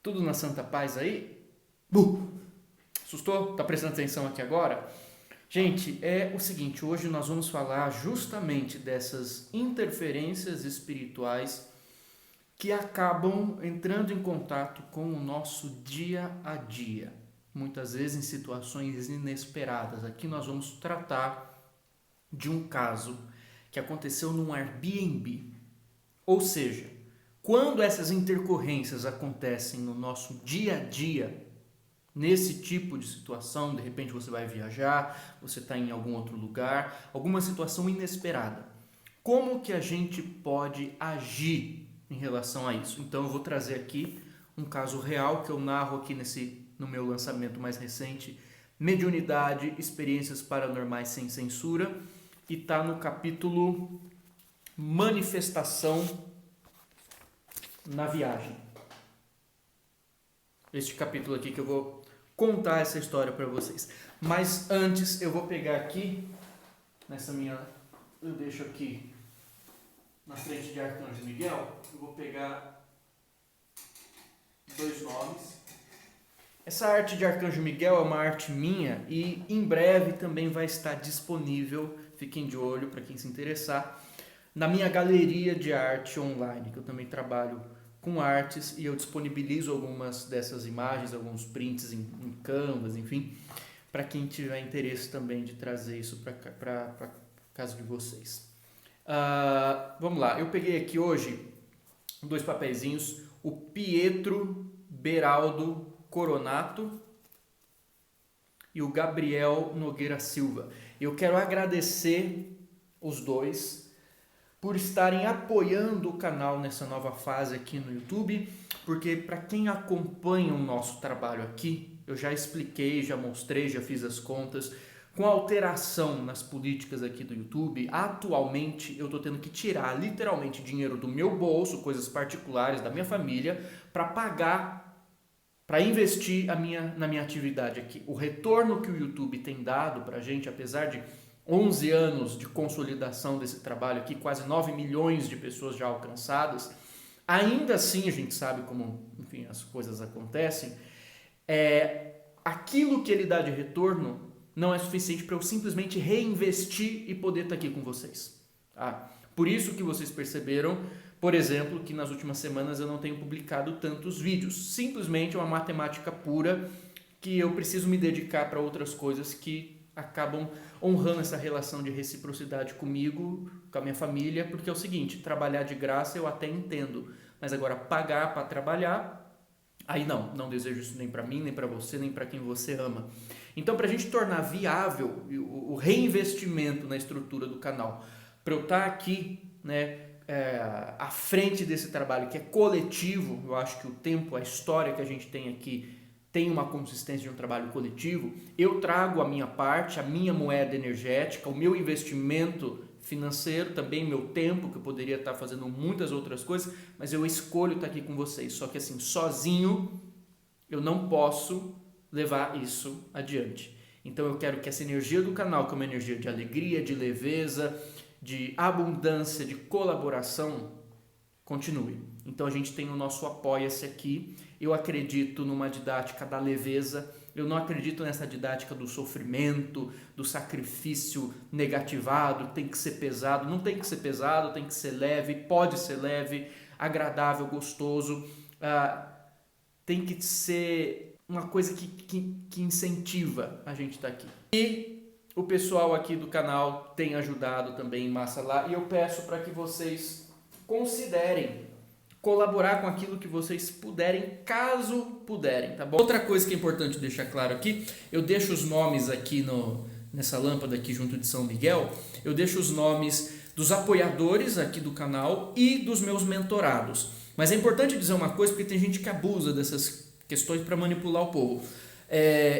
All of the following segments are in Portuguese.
Tudo na santa paz aí? Assustou? Tá prestando atenção aqui agora? Gente, é o seguinte, hoje nós vamos falar justamente dessas interferências espirituais que acabam entrando em contato com o nosso dia a dia, muitas vezes em situações inesperadas. Aqui nós vamos tratar de um caso que aconteceu num Airbnb, ou seja, quando essas intercorrências acontecem no nosso dia a dia, nesse tipo de situação, de repente você vai viajar, você está em algum outro lugar, alguma situação inesperada, como que a gente pode agir em relação a isso? Então eu vou trazer aqui um caso real que eu narro aqui no meu lançamento mais recente, Mediunidade, Experiências Paranormais Sem Censura, e está no capítulo Manifestação na Viagem. Este capítulo aqui que eu vou contar essa história para vocês. Mas antes eu vou pegar aqui, eu deixo aqui na frente de Arcanjo Miguel, eu vou pegar dois nomes. Essa arte de Arcanjo Miguel é uma arte minha e em breve também vai estar disponível, fiquem de olho para quem se interessar, na minha galeria de arte online, que eu também trabalho com artes e eu disponibilizo algumas dessas imagens, alguns prints em Canvas, enfim, para quem tiver interesse também de trazer isso para casa de vocês. Vamos lá, eu peguei aqui hoje dois papeizinhos, o Pietro Beraldo Coronato e o Gabriel Nogueira Silva. Eu quero agradecer os dois por estarem apoiando o canal nessa nova fase aqui no YouTube, porque para quem acompanha o nosso trabalho aqui, eu já expliquei, já mostrei, já fiz as contas, com a alteração nas políticas aqui do YouTube, atualmente eu estou tendo que tirar literalmente dinheiro do meu bolso, coisas particulares da minha família, para investir na minha atividade aqui. O retorno que o YouTube tem dado para a gente, apesar de 11 anos de consolidação desse trabalho aqui, quase 9 milhões de pessoas já alcançadas, ainda assim a gente sabe como, enfim, as coisas acontecem, aquilo que ele dá de retorno não é suficiente para eu simplesmente reinvestir e poder estar aqui com vocês. Tá? Por isso que vocês perceberam, por exemplo, que nas últimas semanas eu não tenho publicado tantos vídeos. Simplesmente é uma matemática pura que eu preciso me dedicar para outras coisas que acabam honrando essa relação de reciprocidade comigo, com a minha família, porque é o seguinte, trabalhar de graça eu até entendo, mas agora pagar para trabalhar, aí não desejo isso nem para mim, nem para você, nem para quem você ama. Então, para a gente tornar viável o reinvestimento na estrutura do canal, para eu estar aqui, né, à frente desse trabalho que é coletivo, eu acho que o tempo, a história que a gente tem aqui tem uma consistência de um trabalho coletivo, eu trago a minha parte, a minha moeda energética, o meu investimento financeiro, também meu tempo, que eu poderia estar fazendo muitas outras coisas, mas eu escolho estar aqui com vocês. Só que assim, sozinho, eu não posso levar isso adiante. Então eu quero que essa energia do canal, que é uma energia de alegria, de leveza, de abundância, de colaboração, continue. Então a gente tem o nosso Apoia-se aqui. Eu acredito numa didática da leveza, eu não acredito nessa didática do sofrimento, do sacrifício negativado, tem que ser pesado. Não tem que ser pesado, tem que ser leve, pode ser leve, agradável, gostoso. Tem que ser uma coisa que incentiva a gente estar aqui. E o pessoal aqui do canal tem ajudado também em massa lá, e eu peço para que vocês considerem colaborar com aquilo que vocês puderem, caso puderem, tá bom? Outra coisa que é importante deixar claro aqui, eu deixo os nomes aqui nessa lâmpada aqui junto de São Miguel, eu deixo os nomes dos apoiadores aqui do canal e dos meus mentorados. Mas é importante dizer uma coisa, porque tem gente que abusa dessas questões para manipular o povo.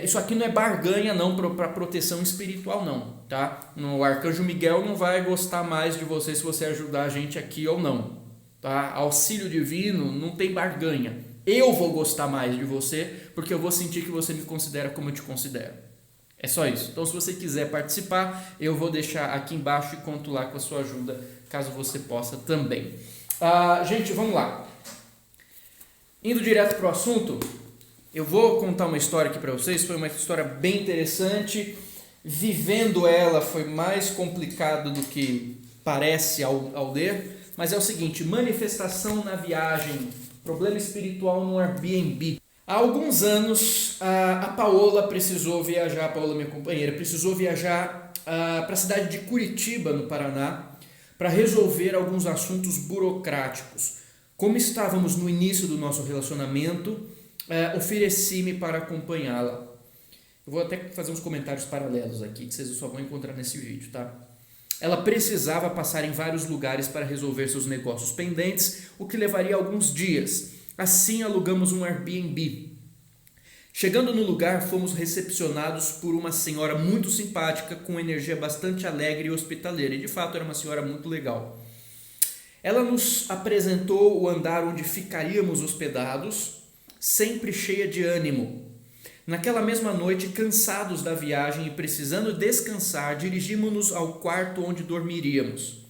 Isso aqui não é barganha não para proteção espiritual não, tá? O Arcanjo Miguel não vai gostar mais de você se você ajudar a gente aqui ou não, tá? Auxílio divino não tem barganha. Eu vou gostar mais de você porque eu vou sentir que você me considera como eu te considero. É só isso. Então se você quiser participar, eu vou deixar aqui embaixo e conto lá com a sua ajuda, caso você possa também. Gente, vamos lá. Indo direto para o assunto, eu vou contar uma história aqui para vocês. Foi uma história bem interessante. Vivendo ela foi mais complicado do que parece ao ler. Mas é o seguinte, manifestação na viagem, problema espiritual no Airbnb. Há alguns anos, a Paola precisou viajar, a Paola, minha companheira, precisou viajar para a cidade de Curitiba, no Paraná, para resolver alguns assuntos burocráticos. Como estávamos no início do nosso relacionamento, ofereci-me para acompanhá-la. Eu vou até fazer uns comentários paralelos aqui, que vocês só vão encontrar nesse vídeo, tá? Ela precisava passar em vários lugares para resolver seus negócios pendentes, o que levaria alguns dias. Assim, alugamos um Airbnb. Chegando no lugar, fomos recepcionados por uma senhora muito simpática, com energia bastante alegre e hospitaleira. E de fato era uma senhora muito legal. Ela nos apresentou o andar onde ficaríamos hospedados, sempre cheia de ânimo. Naquela mesma noite, cansados da viagem e precisando descansar, dirigimos-nos ao quarto onde dormiríamos.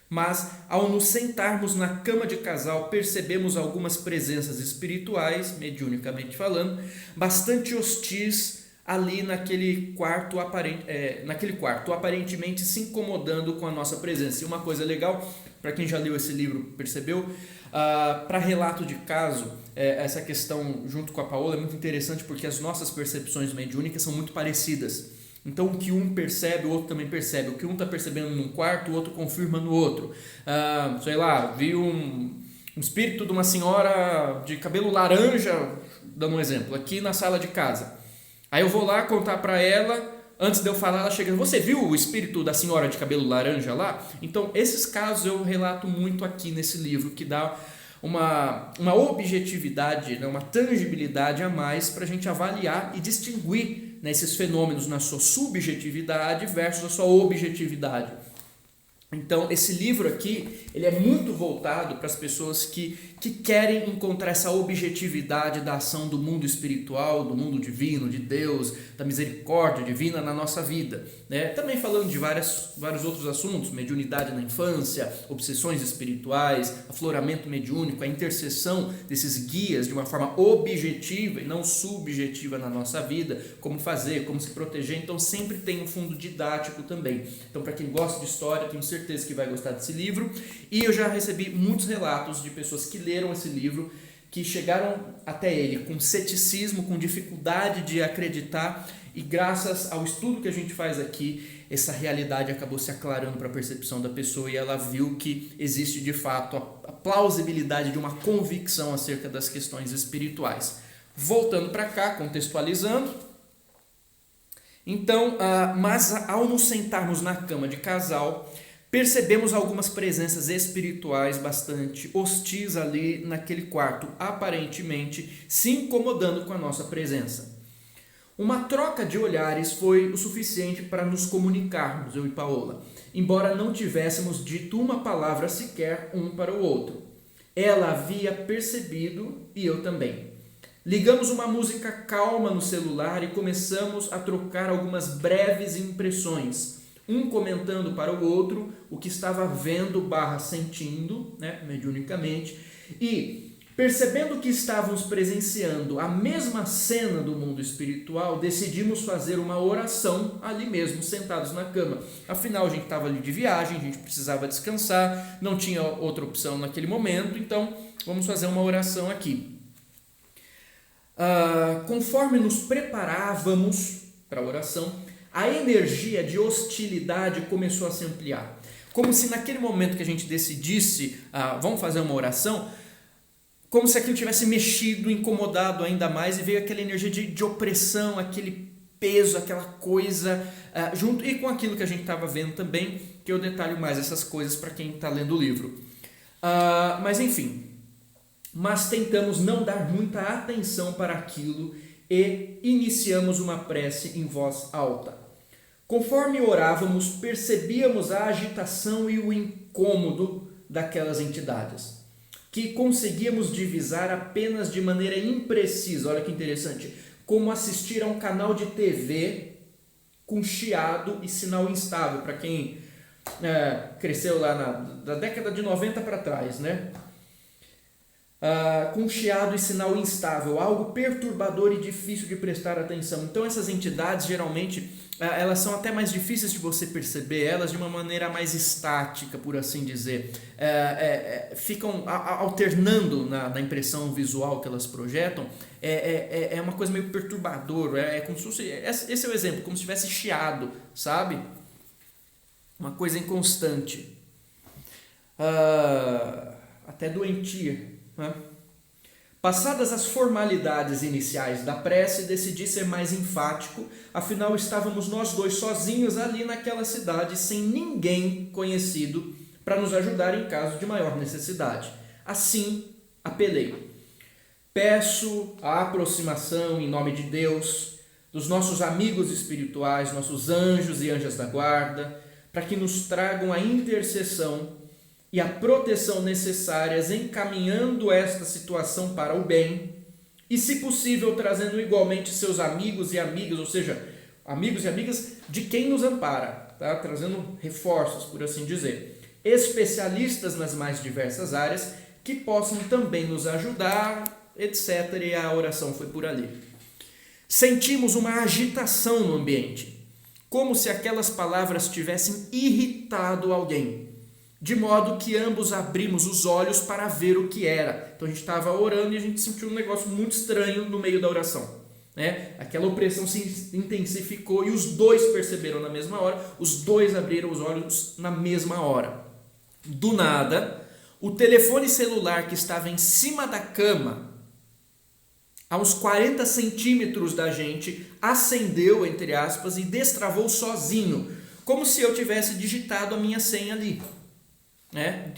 Mas, ao nos sentarmos na cama de casal, percebemos algumas presenças espirituais, mediunicamente falando, bastante hostis ali naquele quarto, aparentemente se incomodando com a nossa presença. E uma coisa legal, para quem já leu esse livro percebeu, para relato de caso, essa questão junto com a Paola é muito interessante porque as nossas percepções mediúnicas são muito parecidas. Então o que um percebe, o outro também percebe. O que um está percebendo num quarto, o outro confirma no outro. Sei lá, vi um espírito de uma senhora de cabelo laranja, dando um exemplo, aqui na sala de casa. Aí eu vou lá contar para ela, antes de eu falar, ela chega, você viu o espírito da senhora de cabelo laranja lá? Então esses casos eu relato muito aqui nesse livro, que dá uma objetividade, uma tangibilidade a mais para a gente avaliar e distinguir esses fenômenos na sua subjetividade versus a sua objetividade. Então, esse livro aqui, ele é muito voltado para as pessoas que querem encontrar essa objetividade da ação do mundo espiritual, do mundo divino, de Deus, da misericórdia divina na nossa vida. Né? Também falando de vários outros assuntos, mediunidade na infância, obsessões espirituais, afloramento mediúnico, a intercessão desses guias de uma forma objetiva e não subjetiva na nossa vida, como fazer, como se proteger. Então, sempre tem um fundo didático também. Então, para quem gosta de história, tenho certeza que vai gostar desse livro. E eu já recebi muitos relatos de pessoas que leram esse livro, que chegaram até ele com ceticismo, com dificuldade de acreditar, e graças ao estudo que a gente faz aqui, essa realidade acabou se aclarando para a percepção da pessoa e ela viu que existe de fato a plausibilidade de uma convicção acerca das questões espirituais. Voltando para cá, contextualizando. Então, mas ao nos sentarmos na cama de casal, percebemos algumas presenças espirituais bastante hostis ali naquele quarto, aparentemente se incomodando com a nossa presença. Uma troca de olhares foi o suficiente para nos comunicarmos, eu e Paola, embora não tivéssemos dito uma palavra sequer um para o outro. Ela havia percebido e eu também. Ligamos uma música calma no celular e começamos a trocar algumas breves impressões, um comentando para o outro o que estava vendo / sentindo, mediunicamente, e percebendo que estávamos presenciando a mesma cena do mundo espiritual, decidimos fazer uma oração ali mesmo, sentados na cama. Afinal, a gente estava ali de viagem, a gente precisava descansar, não tinha outra opção naquele momento, então vamos fazer uma oração aqui. Conforme nos preparávamos para a oração, a energia de hostilidade começou a se ampliar. Como se naquele momento que a gente decidisse, vamos fazer uma oração, como se aquilo tivesse mexido, incomodado ainda mais, e veio aquela energia de opressão, aquele peso, aquela coisa, junto e com aquilo que a gente estava vendo também, que eu detalho mais essas coisas para quem está lendo o livro. Mas enfim, tentamos não dar muita atenção para aquilo e iniciamos uma prece em voz alta. Conforme orávamos, percebíamos a agitação e o incômodo daquelas entidades, que conseguíamos divisar apenas de maneira imprecisa. Olha que interessante, como assistir a um canal de TV com chiado e sinal instável, para quem cresceu lá da década de 90 para trás, né? com chiado e sinal instável, algo perturbador e difícil de prestar atenção. Então essas entidades geralmente elas são até mais difíceis de você perceber, elas de uma maneira mais estática, por assim dizer, ficam alternando na impressão visual que elas projetam. É uma coisa meio perturbadora, como se fosse, esse é o exemplo, como se tivesse chiado, sabe? Uma coisa inconstante, até doentia, né? Passadas as formalidades iniciais da prece, decidi ser mais enfático, afinal estávamos nós dois sozinhos ali naquela cidade, sem ninguém conhecido para nos ajudar em caso de maior necessidade. Assim, apelei. Peço a aproximação em nome de Deus, dos nossos amigos espirituais, nossos anjos e anjas da guarda, para que nos tragam a intercessão e a proteção necessárias, encaminhando esta situação para o bem e, se possível, trazendo igualmente seus amigos e amigas, ou seja, amigos e amigas de quem nos ampara, tá? Trazendo reforços, por assim dizer, especialistas nas mais diversas áreas que possam também nos ajudar, etc. E a oração foi por ali. Sentimos uma agitação no ambiente, como se aquelas palavras tivessem irritado alguém, de modo que ambos abrimos os olhos para ver o que era. Então a gente estava orando e a gente sentiu um negócio muito estranho no meio da oração, né? Aquela opressão se intensificou e os dois perceberam na mesma hora, os dois abriram os olhos na mesma hora. Do nada, o telefone celular que estava em cima da cama, a uns 40 centímetros da gente, acendeu, entre aspas, e destravou sozinho, como se eu tivesse digitado a minha senha ali.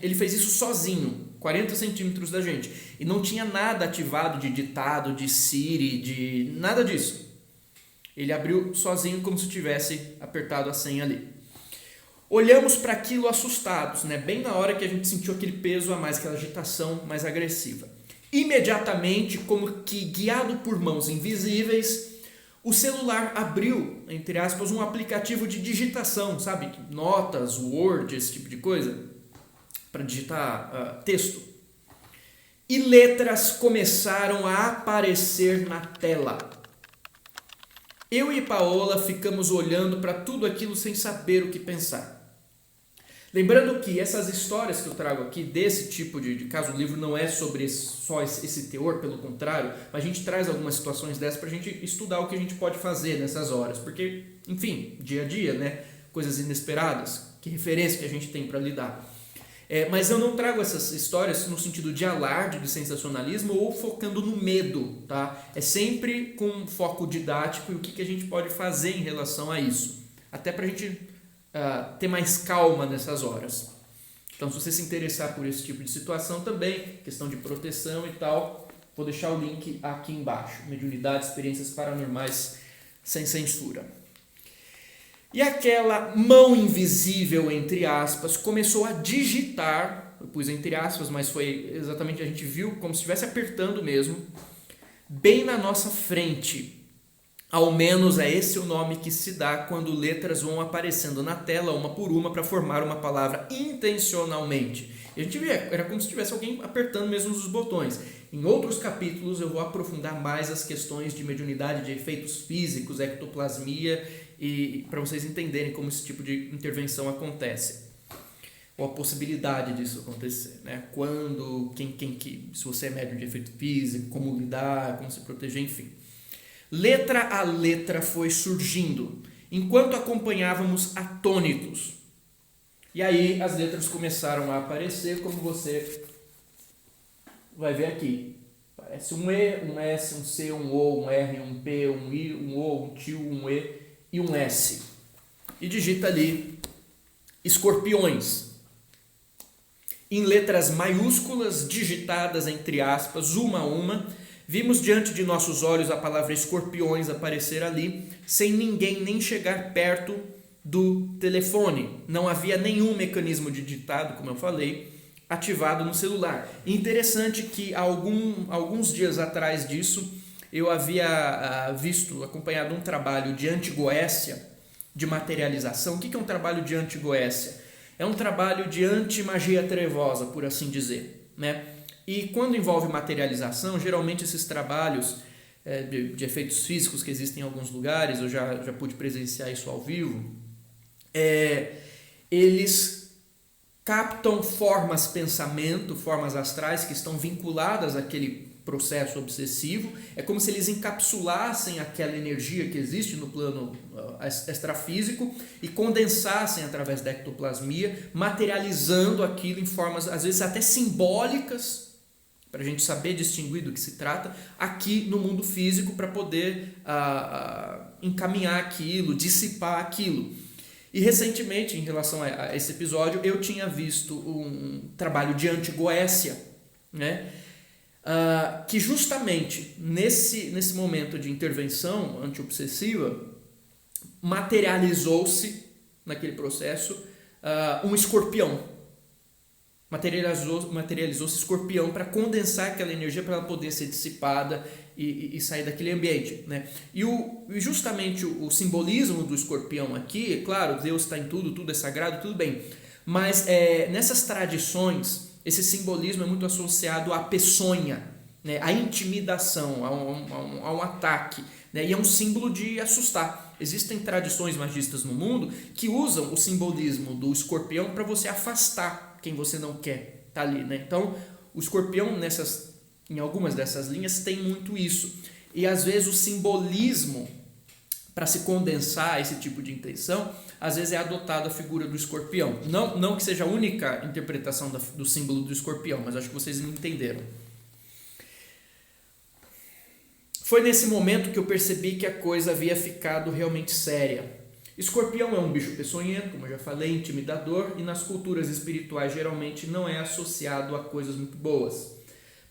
Ele fez isso sozinho, 40 centímetros da gente, e não tinha nada ativado de ditado, de Siri, de nada disso. Ele abriu sozinho como se tivesse apertado a senha ali. Olhamos para aquilo assustados, bem na hora que a gente sentiu aquele peso a mais, aquela agitação mais agressiva. Imediatamente, como que guiado por mãos invisíveis, o celular abriu, entre aspas, um aplicativo de digitação, sabe? Notas, Word, esse tipo de coisa, para digitar texto. E letras começaram a aparecer na tela. Eu e Paola ficamos olhando para tudo aquilo sem saber o que pensar. Lembrando que essas histórias que eu trago aqui, desse tipo de caso, o livro não é sobre só esse teor, pelo contrário, mas a gente traz algumas situações dessas para a gente estudar o que a gente pode fazer nessas horas, porque, enfim, dia a dia, coisas inesperadas, que referência que a gente tem para lidar. Mas eu não trago essas histórias no sentido de alarde, de sensacionalismo ou focando no medo, tá? É sempre com foco didático e o que a gente pode fazer em relação a isso, até para a gente ter mais calma nessas horas. Então, se você se interessar por esse tipo de situação também, questão de proteção e tal, vou deixar o link aqui embaixo. Mediunidade, experiências paranormais sem censura. E aquela mão invisível, entre aspas, começou a digitar, eu pus entre aspas, mas foi exatamente, a gente viu como se estivesse apertando mesmo, bem na nossa frente. Ao menos é esse o nome que se dá quando letras vão aparecendo na tela, uma por uma, para formar uma palavra intencionalmente. E a gente vê, era como se tivesse alguém apertando mesmo os botões. Em outros capítulos eu vou aprofundar mais as questões de mediunidade, de efeitos físicos, ectoplasmia, e para vocês entenderem como esse tipo de intervenção acontece, ou a possibilidade disso acontecer, quando, se você é médium de efeito físico, como lidar, como se proteger, enfim. Letra a letra foi surgindo, enquanto acompanhávamos atônitos. E aí as letras começaram a aparecer, como você vai ver aqui. Parece um E, um S, um C, um O, um R, um P, um I, um O, um TIL, um E e um S. E digita ali escorpiões. Em letras maiúsculas, digitadas entre aspas, uma a uma, vimos diante de nossos olhos a palavra escorpiões aparecer ali, sem ninguém nem chegar perto do telefone. Não havia nenhum mecanismo de ditado, como eu falei, ativado no celular. Interessante que alguns dias atrás disso, eu havia acompanhado um trabalho de antigoécia, de materialização. O que é um trabalho de antigoécia? É um trabalho de anti-magia trevosa, por assim dizer, E quando envolve materialização, geralmente esses trabalhos de efeitos físicos que existem em alguns lugares, eu já pude presenciar isso ao vivo, eles captam formas pensamento, formas astrais que estão vinculadas àquele processo obsessivo. É como se eles encapsulassem aquela energia que existe no plano extrafísico e condensassem através da ectoplasmia, materializando aquilo em formas às vezes até simbólicas, para a gente saber distinguir do que se trata, aqui no mundo físico, para poder encaminhar aquilo, dissipar aquilo. E recentemente, em relação a esse episódio, eu tinha visto um trabalho de anti-goécia, né? Que justamente nesse momento de intervenção anti-obsessiva, materializou-se naquele processo um escorpião. Materializou-se escorpião para condensar aquela energia para ela poder ser dissipada e sair daquele ambiente, né? E justamente o simbolismo do escorpião aqui, é claro, Deus está em tudo, tudo é sagrado, tudo bem, mas nessas tradições esse simbolismo é muito associado à peçonha, né? À intimidação, a um ataque, né? E é um símbolo de assustar. Existem tradições magistas no mundo que usam o simbolismo do escorpião para você afastar quem você não quer tá ali, né? Então, o escorpião em algumas dessas linhas tem muito isso. E às vezes o simbolismo para se condensar esse tipo de intenção, às vezes é adotada a figura do escorpião. Não que seja a única interpretação do símbolo do escorpião, mas acho que vocês me entenderam. Foi nesse momento que eu percebi que a coisa havia ficado realmente séria. Escorpião é um bicho peçonhento, como eu já falei, intimidador, e nas culturas espirituais geralmente não é associado a coisas muito boas.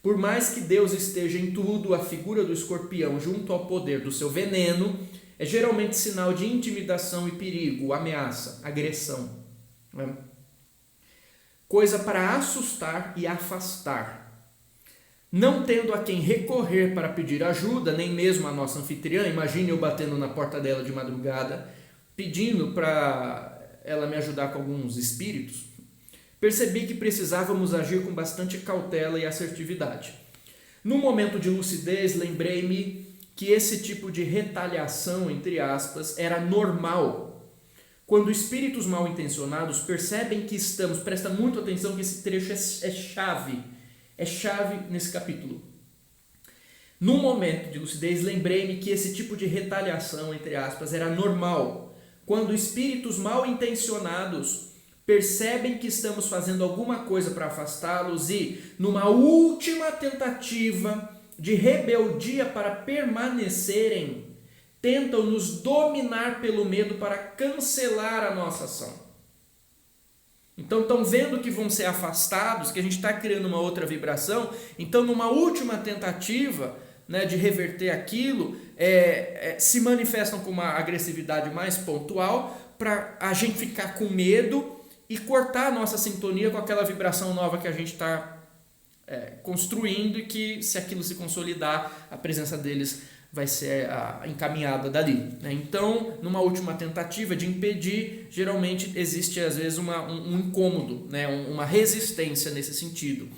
Por mais que Deus esteja em tudo, a figura do escorpião junto ao poder do seu veneno é geralmente sinal de intimidação e perigo, ameaça, agressão. Né? Coisa para assustar e afastar. Não tendo a quem recorrer para pedir ajuda, nem mesmo a nossa anfitriã, imagine eu batendo na porta dela de madrugada, pedindo para ela me ajudar com alguns espíritos, percebi que precisávamos agir com bastante cautela e assertividade. No momento de lucidez, lembrei-me que esse tipo de retaliação, entre aspas, era normal. Quando espíritos mal intencionados percebem que estamos, presta muito atenção que esse trecho é chave nesse capítulo. No momento de lucidez, lembrei-me que esse tipo de retaliação, entre aspas, era normal. Quando espíritos mal intencionados percebem que estamos fazendo alguma coisa para afastá-los e, numa última tentativa de rebeldia para permanecerem, tentam nos dominar pelo medo para cancelar a nossa ação. Então estão vendo que vão ser afastados, que a gente está criando uma outra vibração, então numa última tentativa, né, de reverter aquilo, se manifestam com uma agressividade mais pontual para a gente ficar com medo e cortar a nossa sintonia com aquela vibração nova que a gente está construindo, e que, se aquilo se consolidar, a presença deles vai ser encaminhada dali, né? Então, numa última tentativa de impedir, geralmente existe às vezes um incômodo, né? Uma resistência nesse sentido.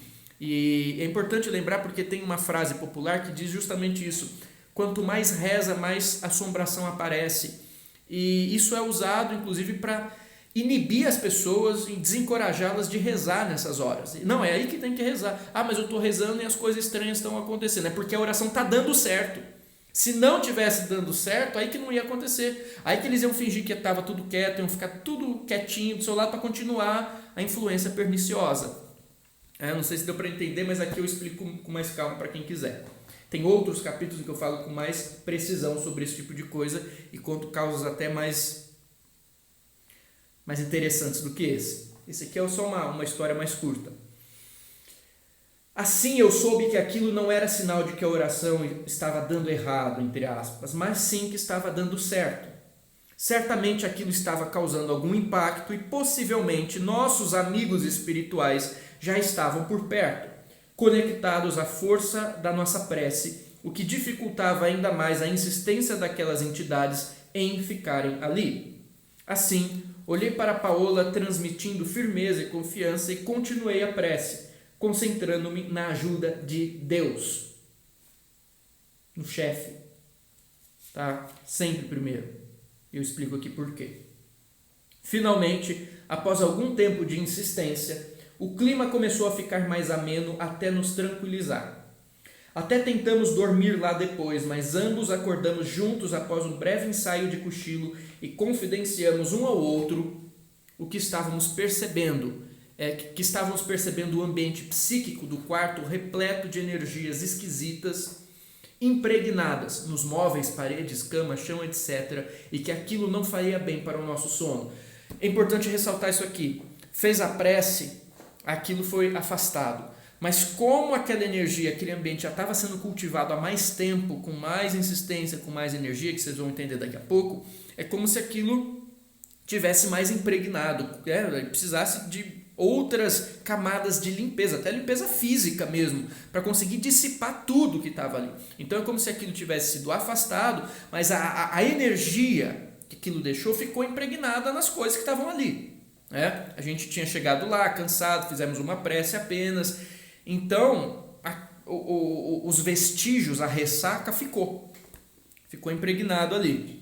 E é importante lembrar porque tem uma frase popular que diz justamente isso: quanto mais reza, mais assombração aparece. E isso é usado inclusive para inibir as pessoas e desencorajá-las de rezar nessas horas. Não, é aí que tem que rezar. Mas eu estou rezando e as coisas estranhas estão acontecendo. É porque a oração está dando certo. Se não tivesse dando certo, aí que não ia acontecer. Aí que eles iam fingir que estava tudo quieto, iam ficar tudo quietinho do seu lado para continuar a influência perniciosa. Não sei se deu para entender, mas aqui eu explico com mais calma para quem quiser. Tem outros capítulos em que eu falo com mais precisão sobre esse tipo de coisa e conto causas até mais interessantes do que esse. Esse aqui é só uma história mais curta. Assim eu soube que aquilo não era sinal de que a oração estava dando errado, entre aspas, mas sim que estava dando certo. Certamente aquilo estava causando algum impacto e possivelmente nossos amigos espirituais já estavam por perto, conectados à força da nossa prece, o que dificultava ainda mais a insistência daquelas entidades em ficarem ali. Assim, olhei para Paola transmitindo firmeza e confiança e continuei a prece, concentrando-me na ajuda de Deus, no chefe, tá? Sempre primeiro. Eu explico aqui por quê. Finalmente, após algum tempo de insistência, o clima começou a ficar mais ameno até nos tranquilizar. Até tentamos dormir lá depois, mas ambos acordamos juntos após um breve ensaio de cochilo e confidenciamos um ao outro o que estávamos percebendo. Que estávamos percebendo o ambiente psíquico do quarto repleto de energias esquisitas, impregnadas nos móveis, paredes, cama, chão, etc. E que aquilo não faria bem para o nosso sono. É importante ressaltar isso aqui. Fez a prece, aquilo foi afastado. Mas como aquela energia, aquele ambiente já estava sendo cultivado há mais tempo, com mais insistência, com mais energia, que vocês vão entender daqui a pouco, é como se aquilo tivesse mais impregnado, precisasse de outras camadas de limpeza, até limpeza física mesmo, para conseguir dissipar tudo que estava ali. Então é como se aquilo tivesse sido afastado, mas a energia que aquilo deixou ficou impregnada nas coisas que estavam ali. A gente tinha chegado lá, cansado, fizemos uma prece apenas. Então, os vestígios, a ressaca ficou impregnado ali.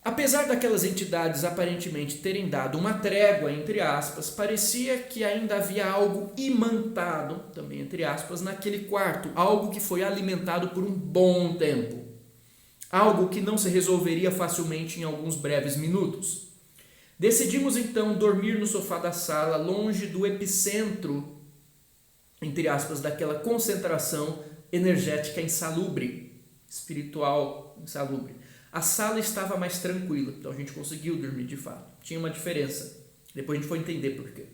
Apesar daquelas entidades aparentemente terem dado uma trégua, entre aspas, parecia que ainda havia algo imantado, também entre aspas, naquele quarto, algo que foi alimentado por um bom tempo, algo que não se resolveria facilmente em alguns breves minutos. Decidimos então dormir no sofá da sala, longe do epicentro, entre aspas, daquela concentração energética insalubre, espiritual insalubre. A sala estava mais tranquila, então a gente conseguiu dormir de fato. Tinha uma diferença, depois a gente foi entender por quê.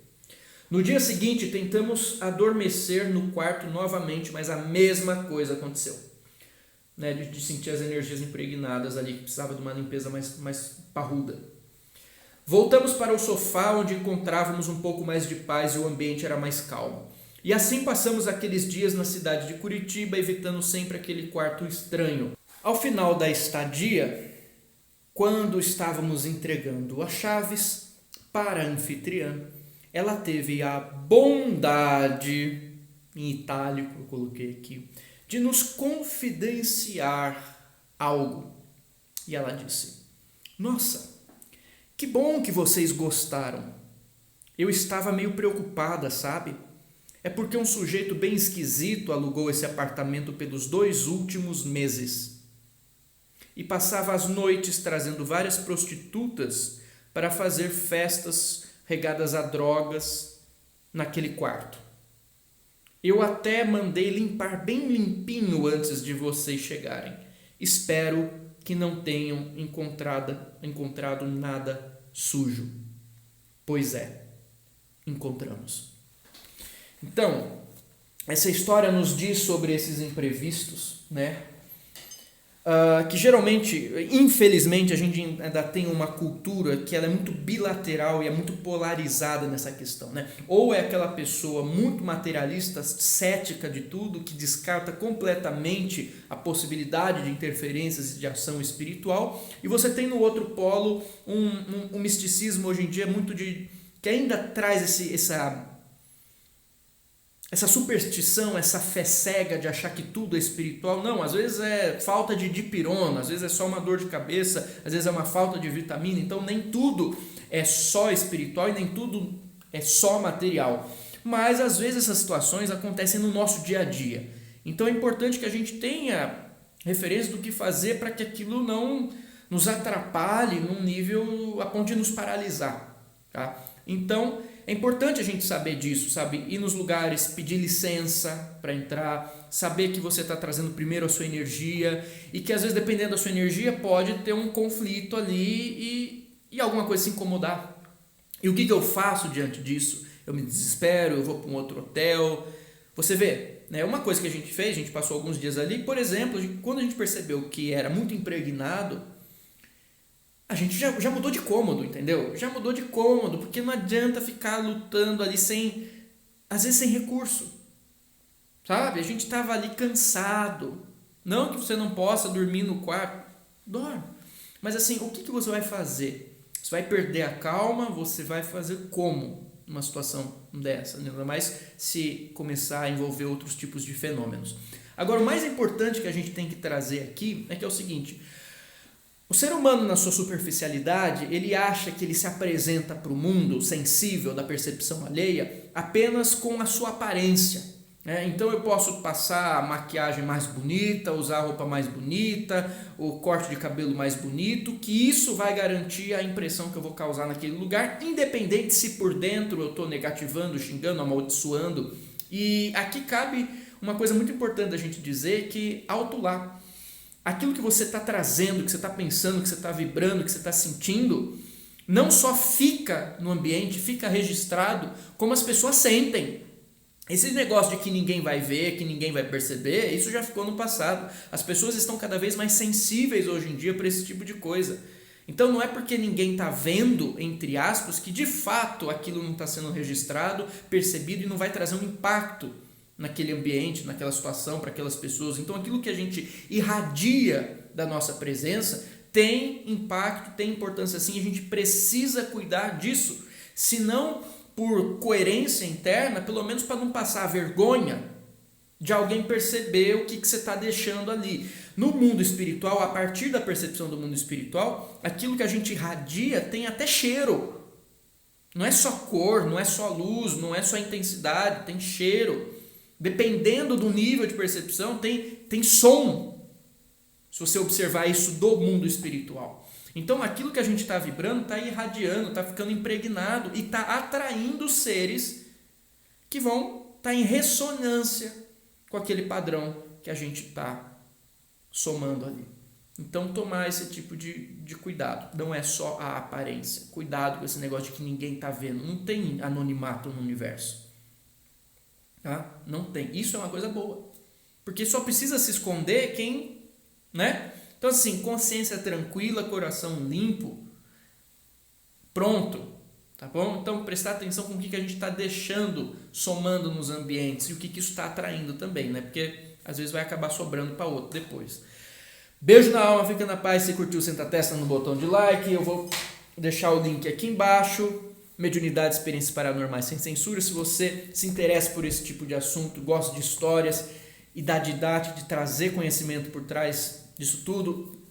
No dia seguinte, tentamos adormecer no quarto novamente, mas a mesma coisa aconteceu. De sentir as energias impregnadas ali, que precisava de uma limpeza mais parruda. Voltamos para o sofá, onde encontrávamos um pouco mais de paz e o ambiente era mais calmo. E assim passamos aqueles dias na cidade de Curitiba, evitando sempre aquele quarto estranho. Ao final da estadia, quando estávamos entregando as chaves para a anfitriã, ela teve a bondade, em itálico eu coloquei aqui, de nos confidenciar algo. E ela disse: "Nossa, que bom que vocês gostaram. Eu estava meio preocupada, sabe? É porque um sujeito bem esquisito alugou esse apartamento pelos 2 últimos meses. E passava as noites trazendo várias prostitutas para fazer festas regadas a drogas naquele quarto. Eu até mandei limpar bem limpinho antes de vocês chegarem. Espero que não tenham encontrado nada sujo." Pois é, encontramos. Então, essa história nos diz sobre esses imprevistos, que geralmente, infelizmente, a gente ainda tem uma cultura que ela é muito bilateral e é muito polarizada nessa questão, Ou é aquela pessoa muito materialista, cética de tudo, que descarta completamente a possibilidade de interferências e de ação espiritual, e você tem no outro polo um misticismo hoje em dia muito que ainda traz essa superstição, essa fé cega de achar que tudo é espiritual. Não, às vezes é falta de dipirona, às vezes é só uma dor de cabeça, às vezes é uma falta de vitamina. Então nem tudo é só espiritual e nem tudo é só material. Mas às vezes essas situações acontecem no nosso dia a dia. Então é importante que a gente tenha referência do que fazer para que aquilo não nos atrapalhe num nível a ponto de nos paralisar. Tá? Então é importante a gente saber disso, sabe? Ir nos lugares, pedir licença para entrar, saber que você está trazendo primeiro a sua energia e que às vezes, dependendo da sua energia, pode ter um conflito ali e alguma coisa se incomodar. E o que eu faço diante disso? Eu me desespero, eu vou para um outro hotel. Você vê, uma coisa que a gente fez, a gente passou alguns dias ali, por exemplo, quando a gente percebeu que era muito impregnado, a gente já mudou de cômodo, entendeu? Já mudou de cômodo, porque não adianta ficar lutando ali às vezes sem recurso, sabe? A gente estava ali cansado. Não que você não possa dormir no quarto, dorme. Mas assim, o que você vai fazer? Você vai perder a calma? Você vai fazer como? numa situação dessa, ainda mais se começar a envolver outros tipos de fenômenos. Agora, o mais importante que a gente tem que trazer aqui é que é o seguinte: o ser humano, na sua superficialidade, ele acha que ele se apresenta para o mundo sensível da percepção alheia apenas com a sua aparência. Então eu posso passar a maquiagem mais bonita, usar a roupa mais bonita, o corte de cabelo mais bonito, que isso vai garantir a impressão que eu vou causar naquele lugar, independente se por dentro eu estou negativando, xingando, amaldiçoando. E aqui cabe uma coisa muito importante da gente dizer, que auto-lá, aquilo que você está trazendo, que você está pensando, que você está vibrando, que você está sentindo, não só fica no ambiente, fica registrado, como as pessoas sentem. Esse negócio de que ninguém vai ver, que ninguém vai perceber, isso já ficou no passado. As pessoas estão cada vez mais sensíveis hoje em dia para esse tipo de coisa. Então não é porque ninguém está vendo, entre aspas, que de fato aquilo não está sendo registrado, percebido e não vai trazer um impacto naquele ambiente, naquela situação, para aquelas pessoas. Então aquilo que a gente irradia da nossa presença tem impacto, tem importância sim, a gente precisa cuidar disso. Senão, por coerência interna, pelo menos para não passar a vergonha de alguém perceber o que você está deixando ali. No mundo espiritual, a partir da percepção do mundo espiritual, aquilo que a gente irradia tem até cheiro. Não é só cor, não é só luz, não é só intensidade, tem cheiro. Dependendo do nível de percepção, tem som. Se você observar isso do mundo espiritual. Então aquilo que a gente está vibrando está irradiando, está ficando impregnado e está atraindo seres que vão estar em ressonância com aquele padrão que a gente está somando ali. Então tomar esse tipo de cuidado. Não é só a aparência. Cuidado com esse negócio de que ninguém está vendo. Não tem anonimato no universo. Tá? Não tem. Isso é uma coisa boa. Porque só precisa se esconder quem... né? Então assim, consciência tranquila, coração limpo, pronto, tá bom? Então prestar atenção com o que a gente está deixando, somando nos ambientes e o que isso está atraindo também, né? Porque às vezes vai acabar sobrando para outro depois. Beijo na alma, fica na paz. Se curtiu, senta a testa no botão de like, eu vou deixar o link aqui embaixo. Mediunidade, experiências paranormais sem censura. Se você se interessa por esse tipo de assunto, gosta de histórias e da didática, de trazer conhecimento por trás disso tudo,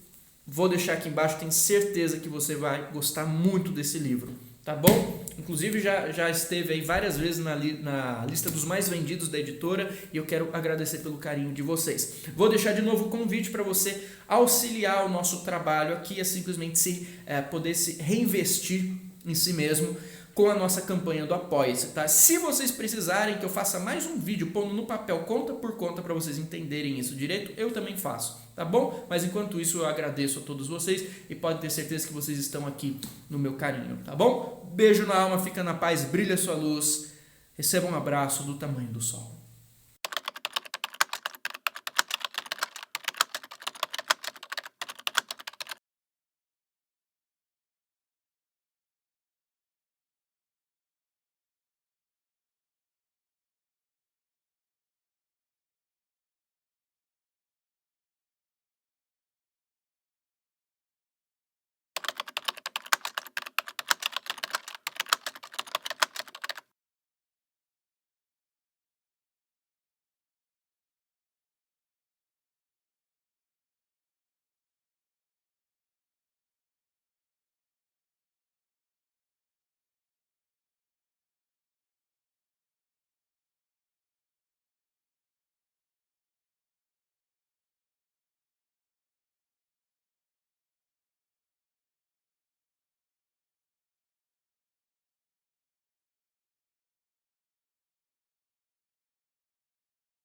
vou deixar aqui embaixo, tenho certeza que você vai gostar muito desse livro, tá bom? Inclusive já esteve aí várias vezes na lista dos mais vendidos da editora e eu quero agradecer pelo carinho de vocês. Vou deixar de novo o convite para você auxiliar o nosso trabalho aqui, é simplesmente poder se reinvestir em si mesmo com a nossa campanha do Apoia-se, tá? Se vocês precisarem que eu faça mais um vídeo pondo no papel conta por conta para vocês entenderem isso direito, eu também faço, tá bom? Mas enquanto isso eu agradeço a todos vocês e pode ter certeza que vocês estão aqui no meu carinho, tá bom? Beijo na alma, fica na paz, brilha sua luz, receba um abraço do tamanho do sol.